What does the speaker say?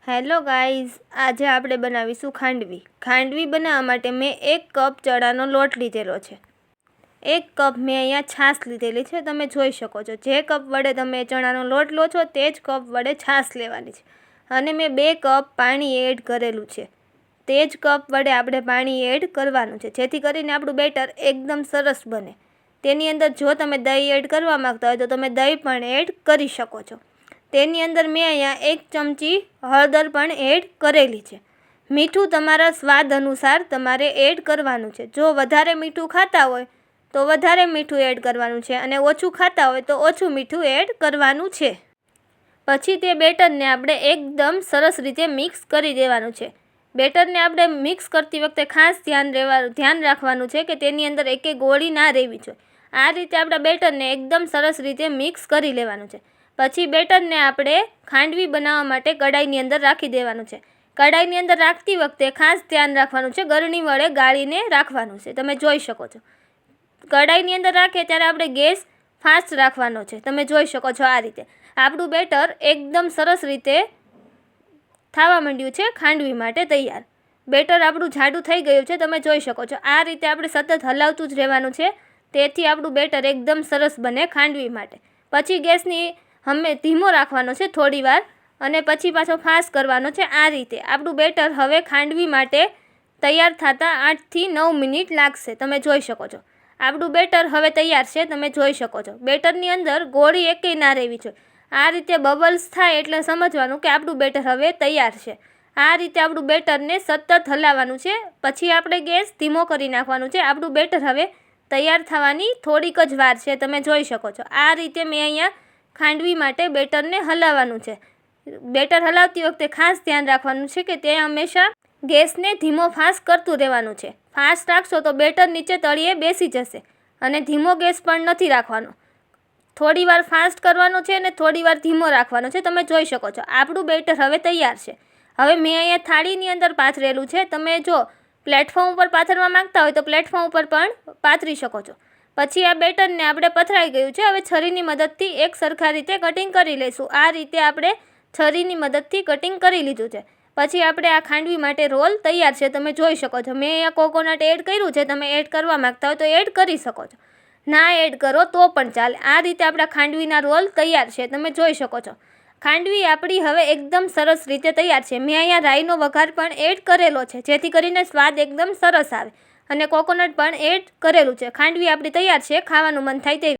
Hello guys, આજે આપણે બનાવીશું ખાંડવી. ખાંડવી બનાવવા માટે મેં 1 કપ ચણાનો લોટ લીધેલો છે. 1 કપ મેં અહીંયા છાશ લીધેલી છે. તમે જોઈ શકો છો. જે કપ વડે તમે ચણાનો લોટ લો છો તે જ કપ વડે છાશ લેવાની છે. અને મેં 2 કપ પાણી એડ કરેલું છે. તે જ કપ વડે આપણે પાણી એડ કરવાનું છે, જેથી કરીને આપણું બેટર એકદમ સરસ બને. તેની અંદર જો તમે દહીં એડ કરવા માગતા હોય તો તમે દહીં પણ એડ કરી શકો છો. તેની અંદર મેં અહીંયા 1 ચમચી હળદર પણ એડ કરેલી છે. મીઠું તમારા સ્વાદ અનુસાર તમારે એડ કરવાનું છે. જો વધારે મીઠું ખાતા હોય તો વધારે મીઠું એડ કરવાનું છે અને ઓછું ખાતા હોય તો ઓછું મીઠું એડ કરવાનું છે. પછી તે બેટરને આપણે એકદમ સરસ રીતે મિક્સ કરી દેવાનું છે. બેટરને આપણે મિક્સ કરતી વખતે ખાસ ધ્યાન રાખવાનું છે કે તેની અંદર એકે ગોળી ના રહેવી જોઈએ. આ રીતે આપણા બેટરને એકદમ સરસ રીતે મિક્સ કરી લેવાનું છે. પછી બેટરને આપણે ખાંડવી બનાવવા માટે કડાઈની અંદર રાખી દેવાનું છે. કડાઈની અંદર રાખતી વખતે ખાસ ધ્યાન રાખવાનું છે, ગળણી વડે ગાળીને રાખવાનું છે. તમે જોઈ શકો છો. કડાઈની અંદર રાખીએ ત્યારે આપણે ગેસ ફાસ્ટ રાખવાનો છે. તમે જોઈ શકો છો. આ રીતે આપણું બેટર એકદમ સરસ રીતે થવા માંડ્યું છે ખાંડવી માટે તૈયાર. બેટર આપણું જાડું થઈ ગયું છે. તમે જોઈ શકો છો. આ રીતે આપણે સતત હલાવતું જ રહેવાનું છે, તેથી આપણું બેટર એકદમ સરસ બને ખાંડવી માટે. પછી ગેસની ધીમો રાખવાનો છે થોડી વાર અને પછી પાછો ફાસ્ટ કરવાનો છે. આ રીતે આપણું બેટર હવે ખાંડવી માટે તૈયાર થતાં 8 થી 9 મિનિટ લાગશે. તમે જોઈ શકો છો. આપણું બેટર હવે તૈયાર છે. તમે જોઈ શકો છો. બેટરની અંદર ગોળી એકેય ના રહેવી જોઈએ. આ રીતે બબલ્સ થાય એટલે સમજવાનું કે આપણું બેટર હવે તૈયાર છે. આ રીતે આપણું બેટરને સતત હલાવવાનું છે. પછી આપણે ગેસ ધીમો કરી નાખવાનું છે. આપણું બેટર હવે તૈયાર થવાની થોડીક જ વાર છે. તમે જોઈ શકો છો. આ રીતે મેં અહીંયા ખાંડવી માટે બેટરને હલાવવાનું છે. બેટર હલાવતી વખતે ખાસ ધ્યાન રાખવાનું છે કે તે હંમેશા ગેસને ધીમો ફાસ્ટ કરતું રહેવાનું છે. ફાસ્ટ રાખશો તો બેટર નીચે તળિયે બેસી જશે અને ધીમો ગેસ પણ નથી રાખવાનો. થોડી વાર ફાસ્ટ કરવાનો છે અને થોડી વાર ધીમો રાખવાનો છે. તમે જોઈ શકો છો. આપણું બેટર હવે તૈયાર છે. હવે મેં અહીંયા થાળીની અંદર પાથરેલું છે. તમે જો પ્લેટફોર્મ ઉપર પાથરવા માંગતા હોય તો પ્લેટફોર્મ ઉપર પણ પાથરી શકો છો. પછી આ બેટરને આપણે પથરાઈ ગયું છે. હવે છરીની મદદથી એક સરખા રીતે કટિંગ કરી લઈશું. આ રીતે આપણે છરીની મદદથી કટિંગ કરી લીધું છે. પછી આપણે આ ખાંડવી માટે રોલ તૈયાર છે. તમે જોઈ શકો છો. મેં અહીંયા કોકોનટ એડ કર્યું છે. તમે એડ કરવા માગતા હોય તો એડ કરી શકો છો. ના એડ કરો તો પણ ચાલે. આ રીતે આપણા ખાંડવીના રોલ તૈયાર છે. તમે જોઈ શકો છો. ખાંડવી આપણી હવે એકદમ સરસ રીતે તૈયાર છે. મેં અહીંયા રાઈનો વઘાર પણ એડ કરેલો છે, જેથી કરીને સ્વાદ એકદમ સરસ આવે અને કોકોનટ પણ એડ કરેલું છે. ખાંડવી આપણી તૈયાર છે. ખાવાનું મન થાય તેવી.